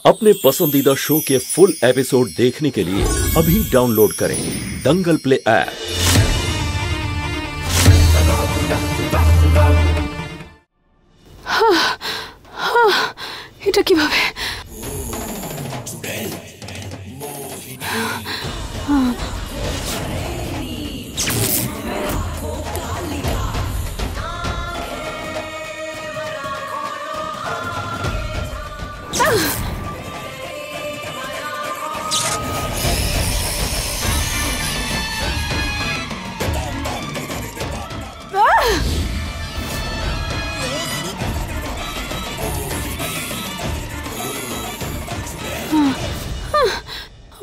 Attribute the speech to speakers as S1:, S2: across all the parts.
S1: अपने पसंदीदा शो के फुल एपिसोड देखने के लिए अभी डाउनलोड करें दंगल प्ले ऐप।
S2: এটা কিভাবে?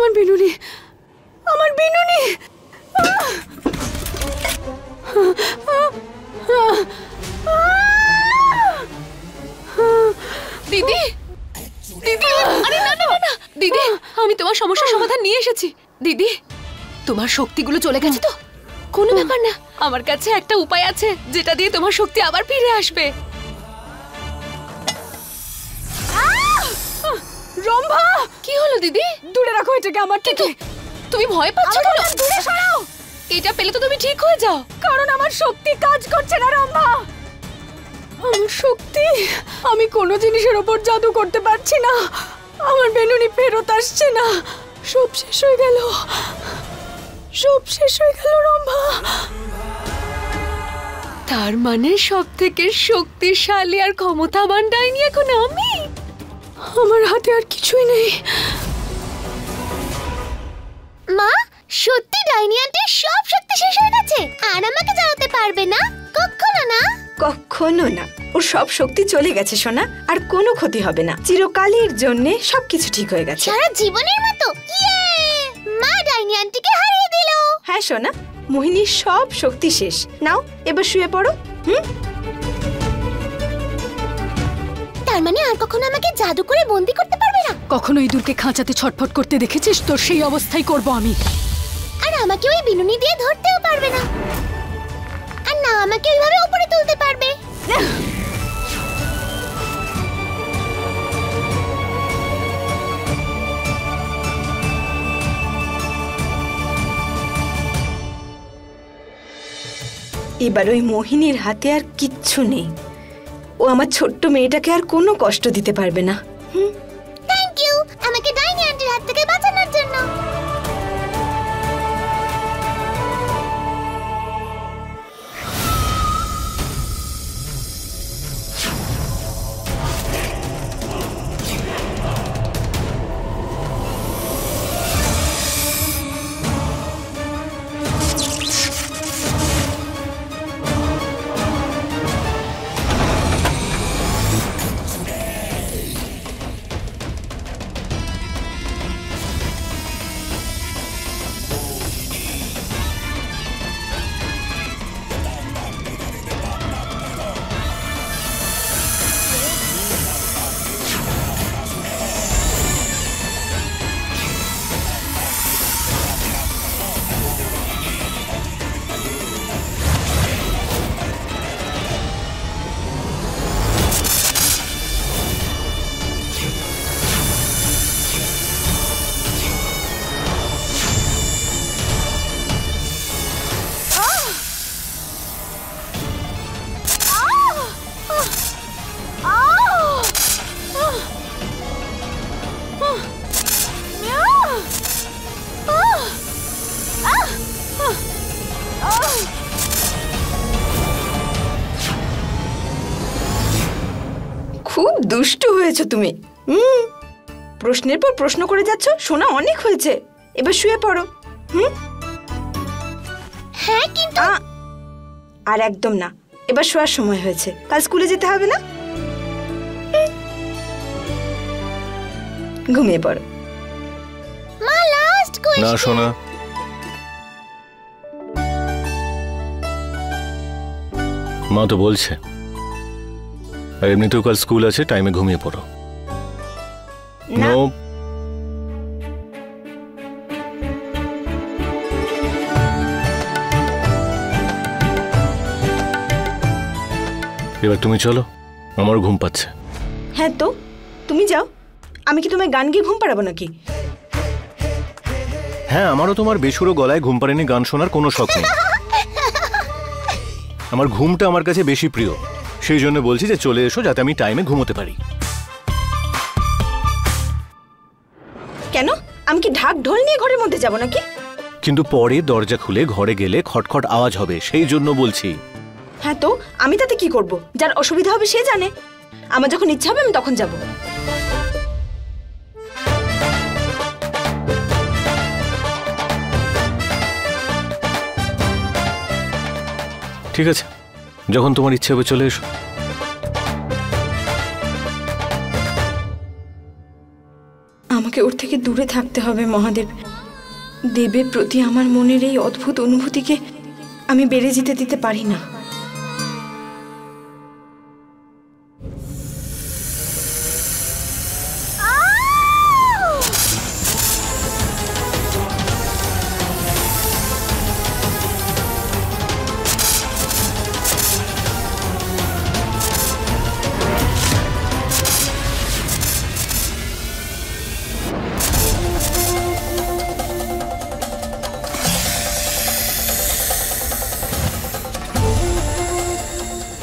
S2: আমার বিনুনি, আমার বিনুনি। দিদি, দিদি, আরে না না না দিদি, আমি তোমার সমস্যার সমাধান নিয়ে এসেছি। দিদি, তোমার শক্তিগুলো চলে গেছে তো? কোনো ব্যাপার না, আমার কাছে একটা উপায় আছে যেটা দিয়ে তোমার শক্তি আবার ফিরে আসবে। রম্ভা, কি হলো দিদি? দূরে রাখো এটাকে আমার থেকে। তুমি ভয় পাচ্ছ কেন? দূরে সরাও। এটা পেলে তো তুমি ঠিক হয়ে যাও। কারণ আমার শক্তি কাজ করছে না রম্ভা। আমার শক্তি, আমি কোনো জিনিসের উপর জাদু করতে পারছি না। আমার বেনুনি ফেরত আসছে না। সব শেষ হয়ে গেল, সব শেষ হয়ে গেল রম্ভা। তার মানে সব থেকে শক্তিশালী আর ক্ষমতাবান ডাইনি এখন আমি। আমার হাতে আর কিছুই নেই।
S3: মা, সত্যি ডাইনি আন্টির সব শক্তি শেষ হয়ে গেছে আর আমাকে জ্বালাতে পারবে না? কখনো না,
S4: কখনো না। ওর সব শক্তি চলে গেছে সোনা, আর কোনো ক্ষতি হবে না। চিরকালের জন্য সবকিছু ঠিক হয়ে গেছে।
S3: সারা জীবনের মতো। ইয়ে! মা ডাইনি আন্টিকে হারিয়ে দিল।
S4: হ্যাঁ সোনা, মোহিনীর সব শক্তি শেষ। নাও এবার শুয়ে পড়ো।
S3: তার মানে আর কখনো আমাকে জাদু করে বন্দি করতে পারবে না?
S2: কখনো ইঁদুরকে খাঁচাতে ছটফট করতে দেখেছিস? তোর সেই অবস্থাই করব আমি।
S3: আর আমাকে ওই বিনুনি দিয়ে ধরতেও পারবে না, আর না আমাকে ওইভাবে উপরে তুলতে পারবে।
S4: এবার ওই মোহিনীর হাতে আর কিচ্ছু নেই। ও আমার ছোট্ট মেয়েটাকে আর কোনো কষ্ট দিতে পারবে না।
S3: থ্যাংক ইউ আমাকে ডাইনি আন্টির হাত থেকে বাঁচানোর জন্য।
S4: খুব দুষ্টু হয়েছো তুমি। প্রশ্নের পর প্রশ্ন করে যাচ্ছ। শোনা অনেক হয়েছে, এবার শুয়ে পড়ো।
S3: হ্যাঁ কিন্তু
S4: আর একদম না, এবার শোয়ার সময় হয়েছে। কাল স্কুলে যেতে হবে না? ঘুমিয়ে পড়ো।
S3: মা লাস্ট কোয়েশ্চেন।
S5: না শোনা, মা তো বলছে। আর এমনিতেও কাল স্কুল আছে, টাইমে ঘুমিয়ে পড়ো। নো, এবার তুমি চলো, আমার ঘুম পাচ্ছে।
S4: হ্যাঁ তো তুমি যাও, আমি কি তোমায় গান গিয়ে ঘুম পাড়াবো নাকি?
S5: হ্যাঁ, আমারও তোমার বেসুরো গলায় ঘুম পাড়েনি গান শোনার কোনো শখ নেই। আমার ঘুমটা আমার কাছে বেশি প্রিয়, সেই জন্য বলছি যে চলে এসো যাতে আমি টাইমে ঘুমোতে পারি।
S4: কেন, আমি কি ঢাক ঢোল নিয়ে ঘরের মধ্যে যাব নাকি?
S5: কিন্তু পরে দরজা খুলে ঘরে গেলে খটখট আওয়াজ হবে, সেই জন্য বলছি।
S4: হ্যাঁ তো আমি তাতে কি করব? যার অসুবিধা হবে সে জানে। আমার যখন ইচ্ছা হবে আমি তখন যাব।
S5: ঠিক আছে, যখন তোমার ইচ্ছে হবে চলে এসো।
S4: আমাকে ওর থেকে দূরে থাকতে হবে মহাদেব। দেবের প্রতি আমার মনের এই অদ্ভুত অনুভূতিকে আমি বেড়ে যেতে দিতে পারি না।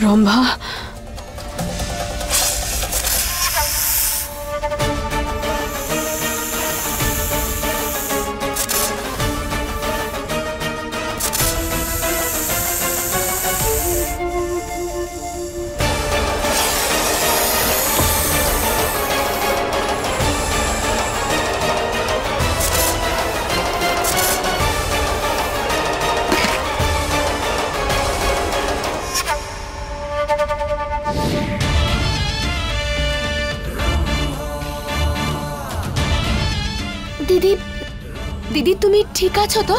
S2: রম্ভা,
S3: দিদি,
S2: দিদি তুমি ঠিক আছো তো?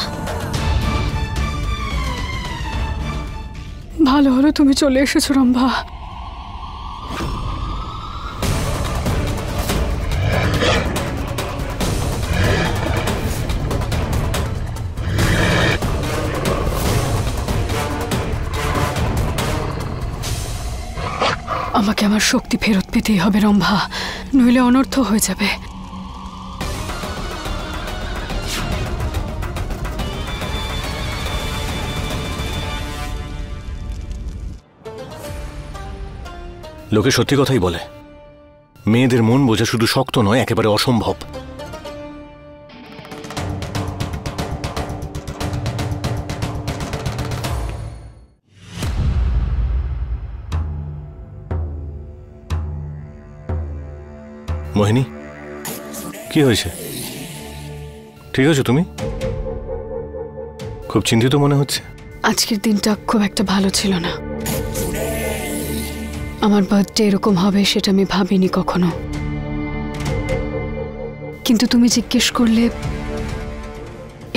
S2: ভালো হলো তুমি চলে এসেছো রম্ভা। আমাকে আমার শক্তি ফেরত পেতেই হবে রম্ভা, নইলে অনর্থ হয়ে যাবে।
S5: লোকে সত্যি কথাই বলে, মেয়েদের মন বোঝা শুধু শক্ত নয়, একেবারে অসম্ভব। মোহিনী, কি হয়েছে? ঠিক আছো তুমি? খুব চিন্তিত মনে হচ্ছে।
S2: আজকের দিনটা খুব একটা ভালো ছিল না। আমার বার্থডে এরকম হবে সেটা আমি ভাবিনি কখনো, কিন্তু তুমি জিজ্ঞেস করলে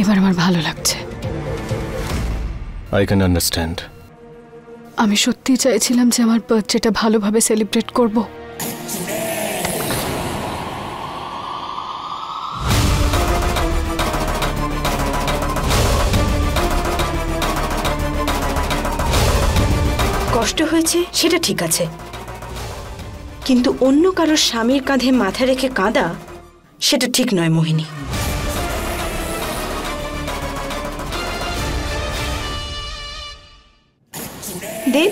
S2: এবার আমার ভালো লাগছে।
S5: I can understand.
S2: আমি সত্যিই চাইছিলাম যে আমার বার্থডেটা ভালোভাবে সেলিব্রেট করব।
S4: কষ্ট হয়েছে সেটা ঠিক আছে, কিন্তু অন্য কারোর স্বামীর কাঁধে মাথা রেখে কাঁদা সেটা ঠিক নয় মোহিনী। দেব,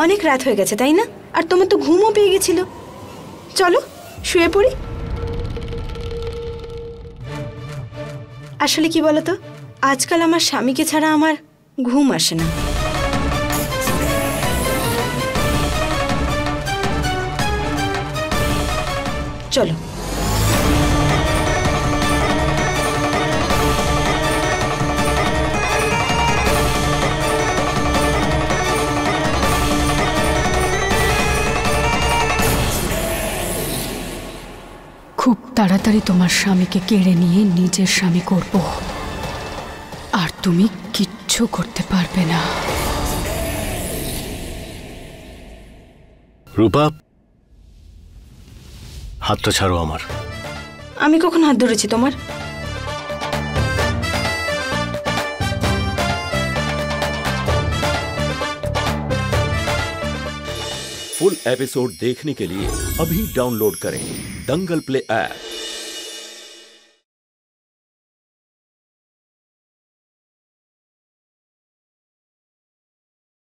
S4: অনেক রাত হয়ে গেছে তাই না? আর তোমার তো ঘুমও পেয়ে গেছিল। চলো শুয়ে পড়ি। আসলে কি বলতো, আজকাল আমার স্বামীকে ছাড়া আমার ঘুম আসে না। চলো।
S2: খুব তাড়াতাড়ি তোমার স্বামীকে কেড়ে নিয়ে নিজের স্বামী করব, আর তুমি কিচ্ছু করতে পারবে না।
S5: রূপা, হাতটা ছাড়ো আমার।
S4: আমি কখন হাত ধরেছি তোমার?
S1: फुल एपिसोड देखने के लिए अभी डाउनलोड करें दंगल प्ले ऐप।